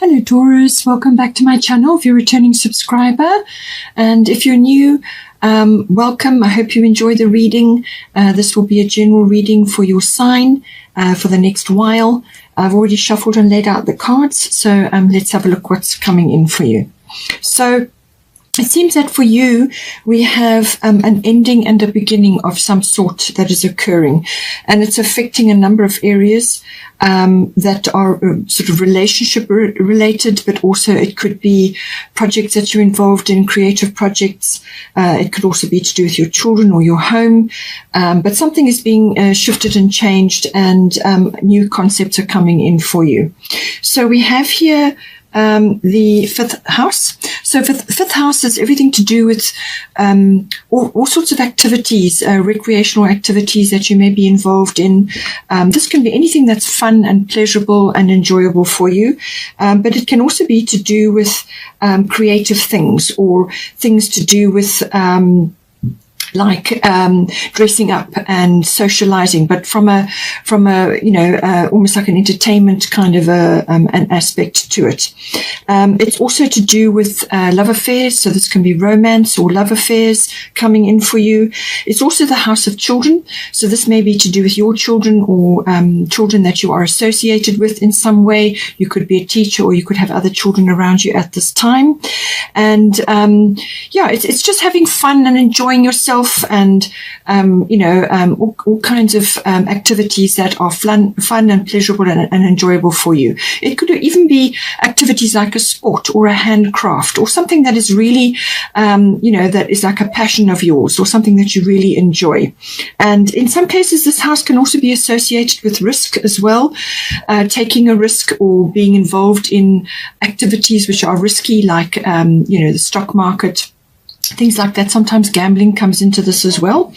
Hello Taurus, welcome back to my channel if you're a returning subscriber, and if you're new, welcome. I hope you enjoy the reading. This will be a general reading for your sign for the next while. I've already shuffled and laid out the cards, so let's have a look what's coming in for you. So it seems that for you, we have an ending and a beginning of some sort that is occurring, and it's affecting a number of areas that are sort of relationship related, but also it could be projects that you're involved in, creative projects. It could also be to do with your children or your home, but something is being shifted and changed, and new concepts are coming in for you. So we have here the fifth house. So fifth house is everything to do with all sorts of activities, recreational activities that you may be involved in. This can be anything that's fun and pleasurable and enjoyable for you, but it can also be to do with creative things, or things to do with like dressing up and socializing, but from a almost like an entertainment kind of an aspect to it. It's also to do with love affairs, so this can be romance or love affairs coming in for you. It's also the house of children, so this may be to do with your children or children that you are associated with in some way. You could be a teacher, or you could have other children around you at this time. And yeah, it's just having fun and enjoying yourself, and all kinds of activities that are fun and pleasurable and enjoyable for you. It could even be activities like a sport or a handcraft, or something that is really that is like a passion of yours, or something that you really enjoy. And in some cases, this house can also be associated with risk as well, taking a risk or being involved in activities which are risky, like the stock market, things like that. Sometimes gambling comes into this as well,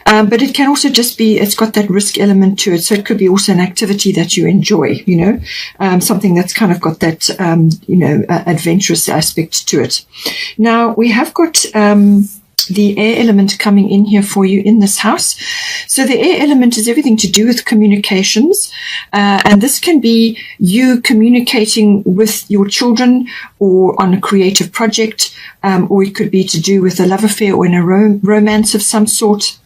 but it can also just be, it's got that risk element to it, so it could be also an activity that you enjoy, something that's kind of got that adventurous aspect to it. Now we have got the air element coming in here for you in this house. So the air element is everything to do with communications, and this can be you communicating with your children, or on a creative project, or it could be to do with a love affair or in a romance of some sort.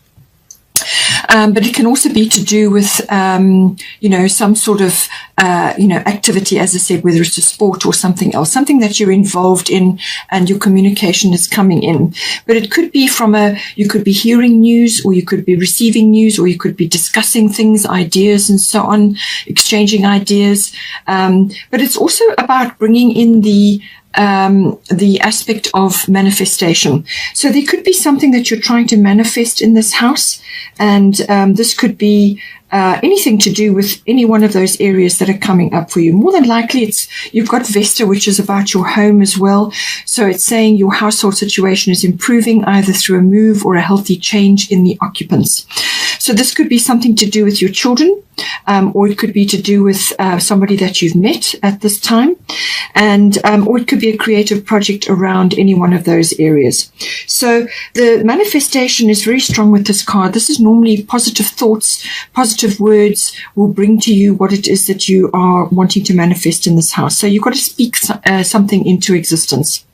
But it can also be to do with, some sort of, activity, as I said, whether it's a sport or something else, something that you're involved in and your communication is coming in. But it could be you could be hearing news, or you could be receiving news, or you could be discussing things, ideas and so on, exchanging ideas. But it's also about bringing in the aspect of manifestation. So there could be something that you're trying to manifest in this house, and this could be anything to do with any one of those areas that are coming up for you. More than likely, you've got Vesta, which is about your home as well. So it's saying your household situation is improving, either through a move or a healthy change in the occupants. So this could be something to do with your children, or it could be to do with somebody that you've met at this time, and or it could be a creative project around any one of those areas. So the manifestation is very strong with this card. This is normally positive thoughts, positive words will bring to you what it is that you are wanting to manifest in this house. So you've got to speak something into existence.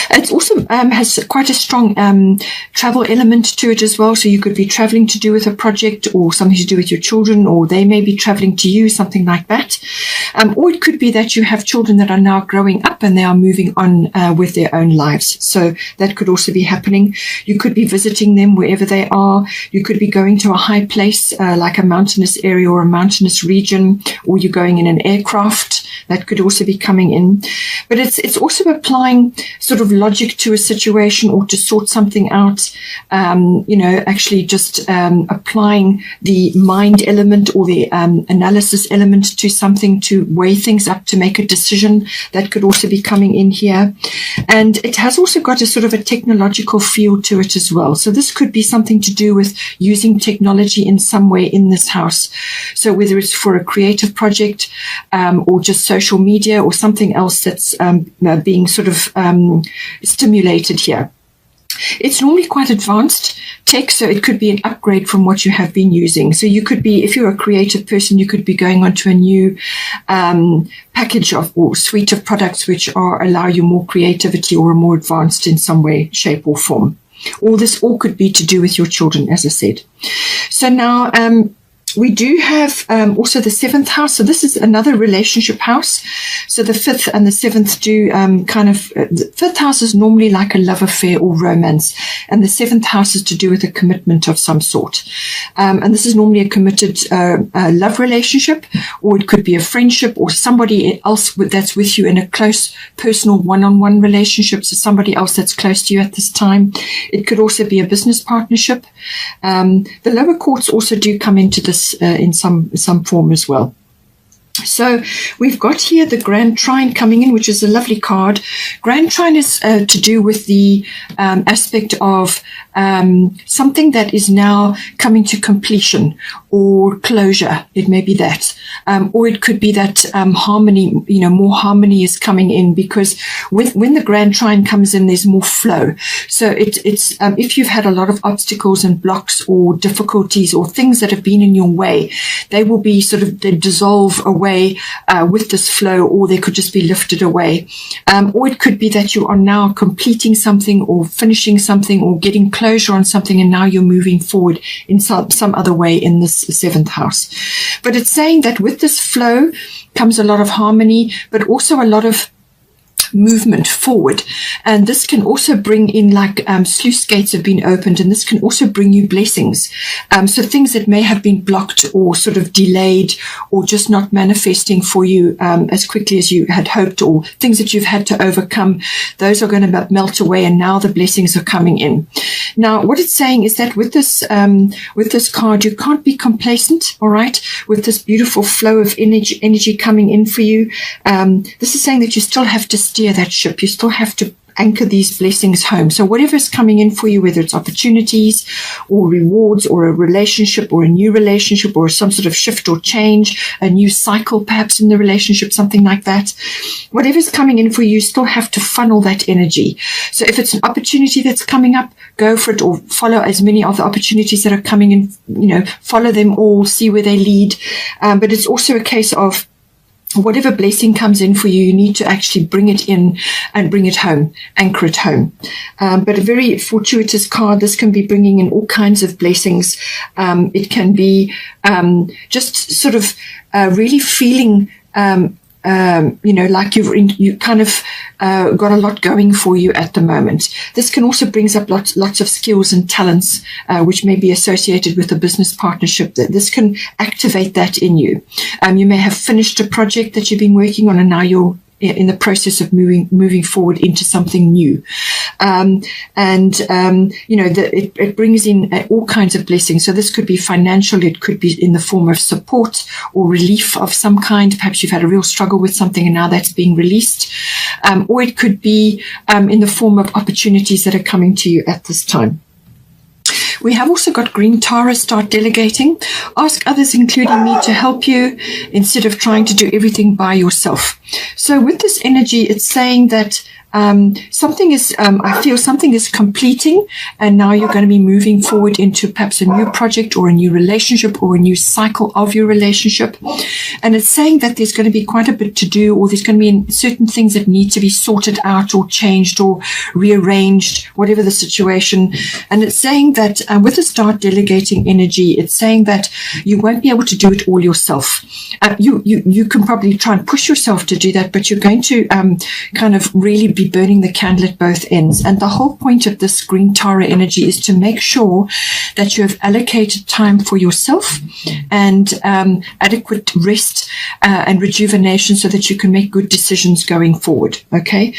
It also has quite a strong travel element to it as well. So you could be traveling to do with a project, or something to do with your children, or they may be traveling to you, something like that. Or it could be that you have children that are now growing up and they are moving on with their own lives. So that could also be happening. You could be visiting them wherever they are. You could be going to a high place, like a mountainous area or a mountainous region, or you're going in an aircraft. That could also be coming in. But it's also applying sort of logic to a situation, or to sort something out, actually just applying the mind element, or the analysis element to something, to weigh things up, to make a decision. That could also be coming in here. And it has also got a sort of a technological feel to it as well. So this could be something to do with using technology in some way in this house. So whether it's for a creative project, or just social media, or something else that's being sort of stimulated here. It's normally quite advanced tech, so it could be an upgrade from what you have been using. So you could be, if you're a creative person, you could be going on to a new package of or suite of products which allow you more creativity or are more advanced in some way, shape or form. All this all could be to do with your children, as I said. So now we do have also the 7th house. So this is another relationship house. So the 5th and the 7th do the 5th house is normally like a love affair or romance. And the 7th house is to do with a commitment of some sort. And this is normally a committed love relationship, or it could be a friendship or somebody else that's with you in a close personal one-on-one relationship. So somebody else that's close to you at this time. It could also be a business partnership. The lower courts also do come into this in some form as well. So we've got here the Grand Trine coming in, which is a lovely card. Grand Trine is to do with the aspect of something that is now coming to completion or closure. It may be that. Or it could be that harmony, more harmony is coming in, because when the Grand Trine comes in, there's more flow. So it's if you've had a lot of obstacles and blocks or difficulties or things that have been in your way, they will be they dissolve away with this flow, or they could just be lifted away. Or it could be that you are now completing something or finishing something or getting closure on something, and now you're moving forward in some other way in this 7th house. But it's saying that with this flow comes a lot of harmony, but also a lot of movement forward. And this can also bring in sluice gates have been opened, and this can also bring you blessings. So things that may have been blocked or sort of delayed or just not manifesting for you as quickly as you had hoped, or things that you've had to overcome, those are going to melt away, and now the blessings are coming in. Now, what it's saying is that with this card, you can't be complacent, all right, with this beautiful flow of energy coming in for you. This is saying that you still have to steer that ship. You still have to anchor these blessings home. So whatever is coming in for you, whether it's opportunities or rewards or a relationship or a new relationship or some sort of shift or change, a new cycle perhaps in the relationship, something like that, whatever's coming in for you, you still have to funnel that energy. So if it's an opportunity that's coming up, go for it, or follow as many of the opportunities that are coming in, follow them all, see where they lead. But it's also a case of whatever blessing comes in for you, you need to actually bring it in and bring it home, anchor it home. But a very fortuitous card. This can be bringing in all kinds of blessings. It can be just sort of really feeling like you kind of got a lot going for you at the moment. This can also brings up lots of skills and talents, which may be associated with a business partnership. That this can activate that in you. You may have finished a project that you've been working on, and now you're in the process of moving forward into something new. It brings in all kinds of blessings. So this could be financial, it could be in the form of support or relief of some kind. Perhaps you've had a real struggle with something and now that's being released. Or it could be in the form of opportunities that are coming to you at this time. We have also got green Taurus. Start delegating. Ask others, including me, to help you instead of trying to do everything by yourself. So with this energy, it's saying that something is completing, and now you're going to be moving forward into perhaps a new project or a new relationship or a new cycle of your relationship. And it's saying that there's going to be quite a bit to do, or there's going to be certain things that need to be sorted out or changed or rearranged, whatever the situation. And it's saying that with the start delegating energy, it's saying that you won't be able to do it all yourself. You can probably try and push yourself to do that, but you're going to kind of really be burning the candle at both ends. And the whole point of this green Tara energy is to make sure that you have allocated time for yourself and adequate rest and rejuvenation, so that you can make good decisions going forward. Okay,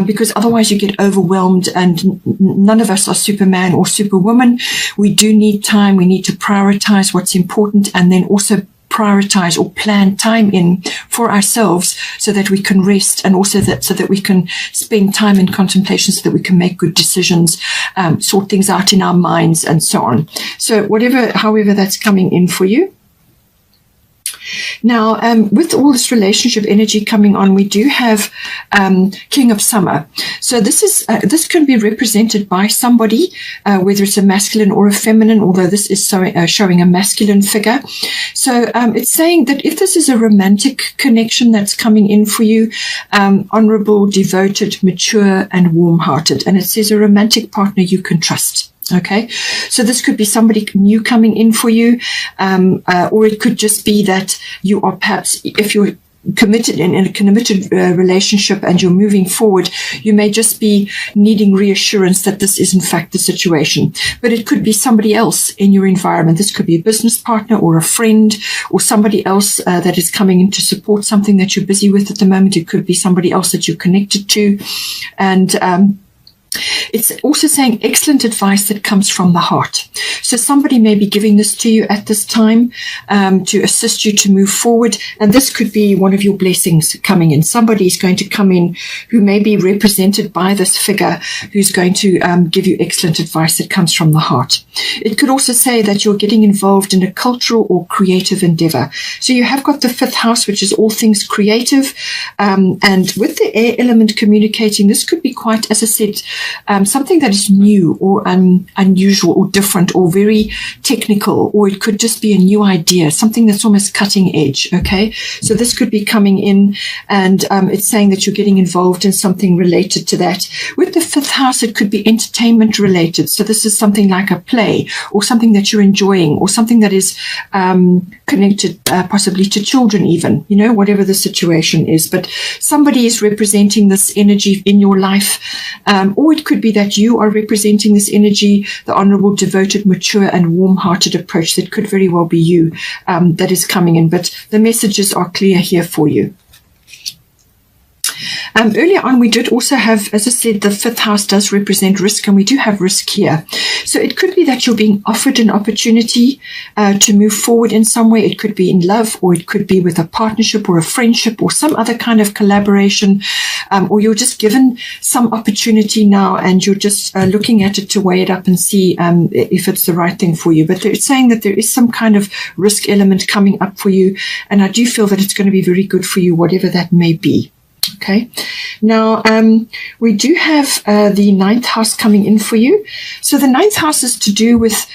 because otherwise you get overwhelmed, and none of us are Superman or Superwoman. We do need time. We need to prioritize what's important, and then also prioritize or plan time in for ourselves so that we can rest, and also so that we can spend time in contemplation, so that we can make good decisions, sort things out in our minds, and so on. So however that's coming in for you. Now, with all this relationship energy coming on, we do have King of Summer. So this can be represented by somebody, whether it's a masculine or a feminine, although this is showing a masculine figure. So it's saying that if this is a romantic connection that's coming in for you, honorable, devoted, mature, and warm-hearted. And it says a romantic partner you can trust. Okay, so this could be somebody new coming in for you, or it could just be that you are perhaps, if you're committed in a committed relationship and you're moving forward, you may just be needing reassurance that this is in fact the situation. But it could be somebody else in your environment. This could be a business partner or a friend or somebody else that is coming in to support something that you're busy with at the moment. It could be somebody else that you're connected to. And it's also saying excellent advice that comes from the heart. So somebody may be giving this to you at this time to assist you to move forward. And this could be one of your blessings coming in. Somebody is going to come in who may be represented by this figure who's going to give you excellent advice that comes from the heart. It could also say that you're getting involved in a cultural or creative endeavor. So you have got the 5th house, which is all things creative. And with the air element communicating, this could be quite, as I said, something that is new or unusual or different or very technical, or it could just be a new idea, something that's almost cutting edge. Okay, so this could be coming in, and it's saying that you're getting involved in something related to that. With the 5th house, it could be entertainment related. So this is something like a play or something that you're enjoying or something that is connected possibly to children even, whatever the situation is. But somebody is representing this energy in your life, or it could be that you are representing this energy, the honorable, devoted, mature, and warm-hearted approach. That could very well be you that is coming in, but the messages are clear here for you. Earlier on, we did also have, as I said, the 5th house does represent risk, and we do have risk here. So it could be that you're being offered an opportunity to move forward in some way. It could be in love, or it could be with a partnership or a friendship or some other kind of collaboration, or you're just given some opportunity now and you're just looking at it to weigh it up and see if it's the right thing for you. But it's saying that there is some kind of risk element coming up for you, and I do feel that it's going to be very good for you, whatever that may be. Okay, now we do have the 9th house coming in for you. So the 9th house is to do with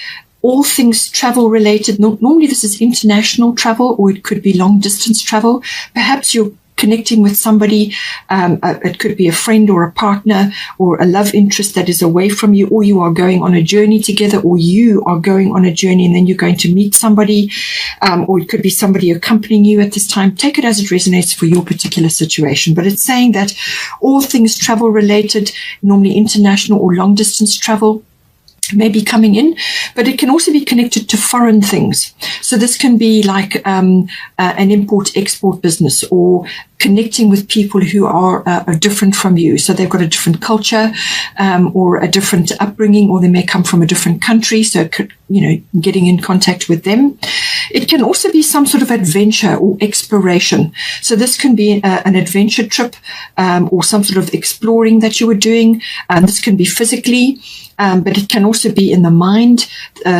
all things travel related. Normally this is international travel, or it could be long distance travel. Perhaps you're connecting with somebody, it could be a friend or a partner or a love interest that is away from you, or you are going on a journey together, or you are going on a journey and then you're going to meet somebody, or it could be somebody accompanying you at this time. Take it as it resonates for your particular situation. But it's saying that all things travel related, normally international or long distance travel, may be coming in, but it can also be connected to foreign things. So this can be like an import-export business, or connecting with people who are different from you. So they've got a different culture or a different upbringing, or they may come from a different country. So, getting in contact with them. It can also be some sort of adventure or exploration. So this can be an adventure trip or some sort of exploring that you were doing. This can be physically, but it can also be in the mind.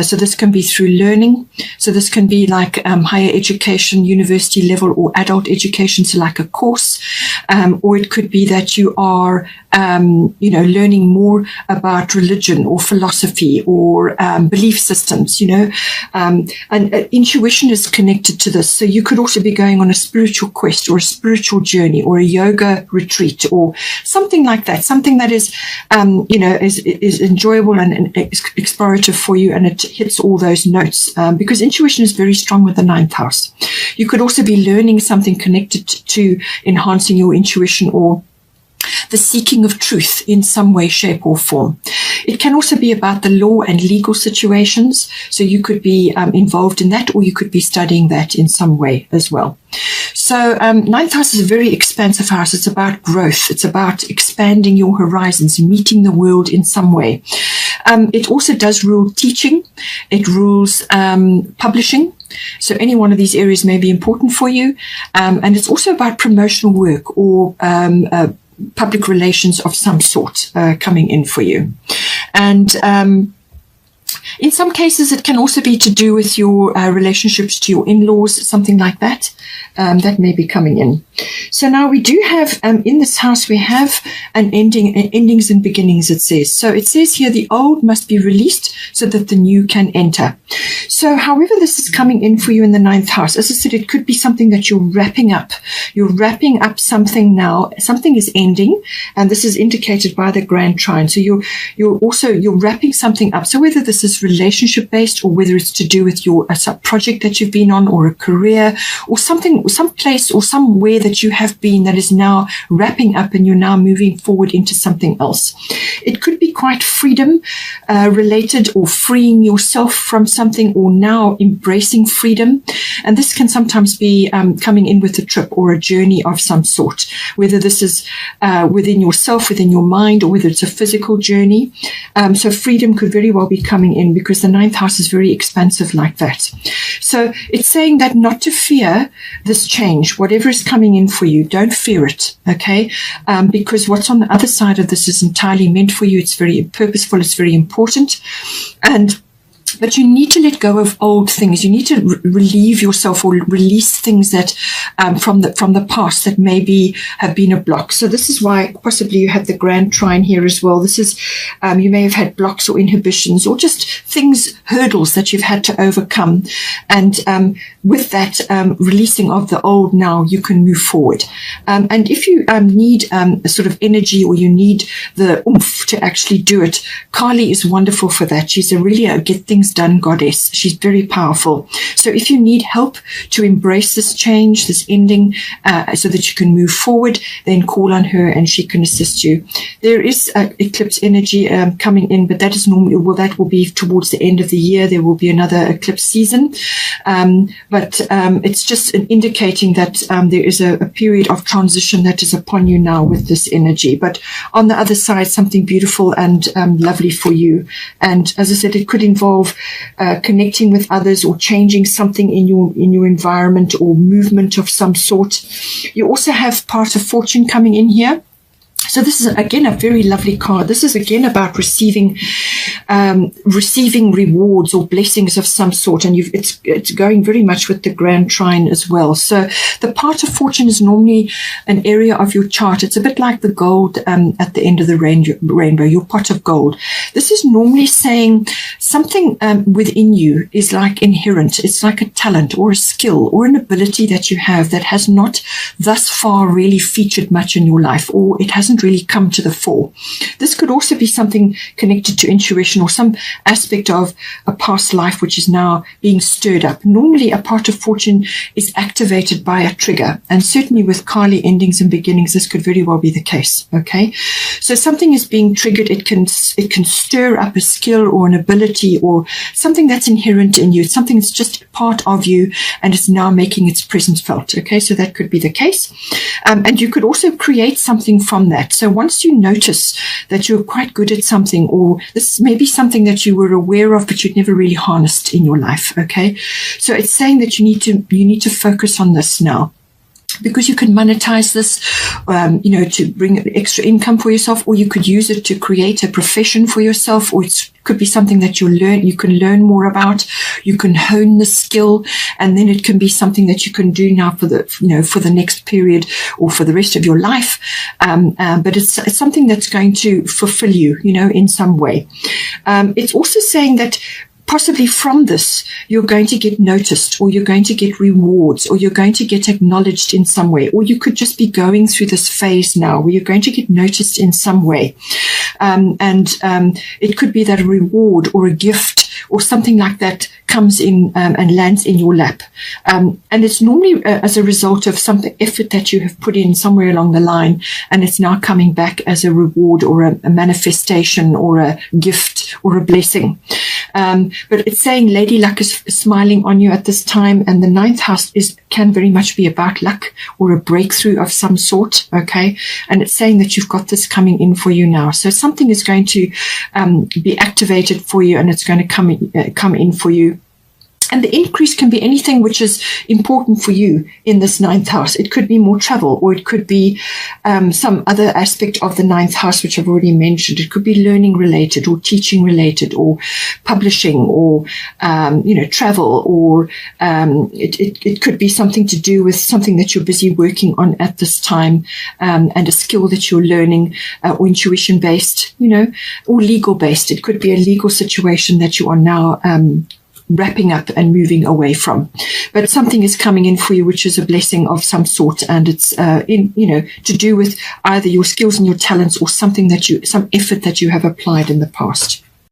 So this can be through learning. So this can be like higher education, university level, or adult education, so like a course. Or it could be that you are, learning more about religion or philosophy or belief systems, and intuition is connected to this. So you could also be going on a spiritual quest or a spiritual journey or a yoga retreat or something like that, something that is, is enjoyable and explorative for you, and it hits all those notes because intuition is very strong with the 9th house. You could also be learning something connected to enhancing your intuition or the seeking of truth in some way, shape, or form. It can also be about the law and legal situations. So you could be involved in that, or you could be studying that in some way as well. So 9th house is a very expansive house. It's about growth. It's about expanding your horizons, meeting the world in some way. It also does rule teaching. It rules publishing. So any one of these areas may be important for you. And it's also about promotional work or public relations of some sort coming in for you. And In some cases, it can also be to do with your relationships to your in-laws, something like that. That may be coming in. So now we do have, in this house, we have an endings and beginnings, it says. So it says here, the old must be released so that the new can enter. So however this is coming in for you in the 9th house, as I said, it could be something that you're wrapping up. You're wrapping up something now. Something is ending, and this is indicated by the Grand Trine. So you're wrapping something up. So whether this is relationship based, or whether it's to do with a project that you've been on, or a career, or something, some place or somewhere that you have been that is now wrapping up, and you're now moving forward into something else. It could be quite freedom related, or freeing yourself from something, or now embracing freedom. And this can sometimes be coming in with a trip or a journey of some sort, whether this is within yourself, within your mind, or whether it's a physical journey. So freedom could very well be coming in, because the 9th house is very expansive like that. So it's saying that not to fear this change, whatever is coming in for you, don't fear it, okay? Because what's on the other side of this is entirely meant for you. It's very purposeful. It's very important. But you need to let go of old things. You need to relieve yourself, or release things that from the past that maybe have been a block. So this is why possibly you have the Grand Trine here as well. This is you may have had blocks or inhibitions, or just things, hurdles that you've had to overcome. And with that releasing of the old, now you can move forward. And if you need a sort of energy, or you need the oomph to actually do it, Kali is wonderful for that. She's a really get things done goddess. She's very powerful. So if you need help to embrace this change, this ending, so that you can move forward, then call on her and she can assist you. There is eclipse energy coming in, but that is normally, well, that will be towards the end of the year. There will be another eclipse season. But it's just indicating that there is a period of transition that is upon you now with this energy. But on the other side, something beautiful and lovely for you. And as I said, it could involve connecting with others, or changing something in your environment, or movement of some sort. You also have part of fortune coming in here. So this is, again, a very lovely card. This is, again, about receiving rewards or blessings of some sort. And it's going very much with the Grand Trine as well. So the part of fortune is normally an area of your chart. It's a bit like the gold at the end of the rainbow, your pot of gold. This is normally saying something within you is like inherent. It's like a talent or a skill or an ability that you have that has not thus far really featured much in your life, or it hasn't really come to the fore. This could also be something connected to intuition, or some aspect of a past life which is now being stirred up. Normally a part of fortune is activated by a trigger, and certainly with Kali endings and beginnings, this could very well be the case. Okay, so something is being triggered. It can stir up a skill or an ability, or something that's inherent in you. It's something that's just part of you, and it's now making its presence felt. Okay, so that could be the case. And you could also create something from that. So once you notice that you're quite good at something, or this may be something that you were aware of but you'd never really harnessed in your life. Okay, so it's saying that you need to focus on this now, because you can monetize this, to bring extra income for yourself, or you could use it to create a profession for yourself, or it could be something that you can learn more about. You can hone the skill, and then it can be something that you can do now for the next period, or for the rest of your life. But it's something that's going to fulfill you, in some way. It's also saying that possibly from this, you're going to get noticed, or you're going to get rewards, or you're going to get acknowledged in some way, or you could just be going through this phase now where you're going to get noticed in some way. It could be that a reward or a gift or something like that comes in and lands in your lap. And it's normally as a result of some effort that you have put in somewhere along the line, and it's now coming back as a reward or a manifestation or a gift or a blessing. But it's saying Lady Luck is smiling on you at this time, and the 9th house can very much be about luck or a breakthrough of some sort. Okay, and it's saying that you've got this coming in for you now. So something is going to be activated for you, and it's going to come in for you. And the increase can be anything which is important for you in this ninth house. It could be more travel, or it could be some other aspect of the ninth house, which I've already mentioned. It could be learning related, or teaching related, or publishing, or, travel, or it could be something to do with something that you're busy working on at this time, and a skill that you're learning, or intuition based, or legal based. It could be a legal situation that you are now wrapping up and moving away from. But something is coming in for you, which is a blessing of some sort, and it's to do with either your skills and your talents, or some effort that you have applied in the past.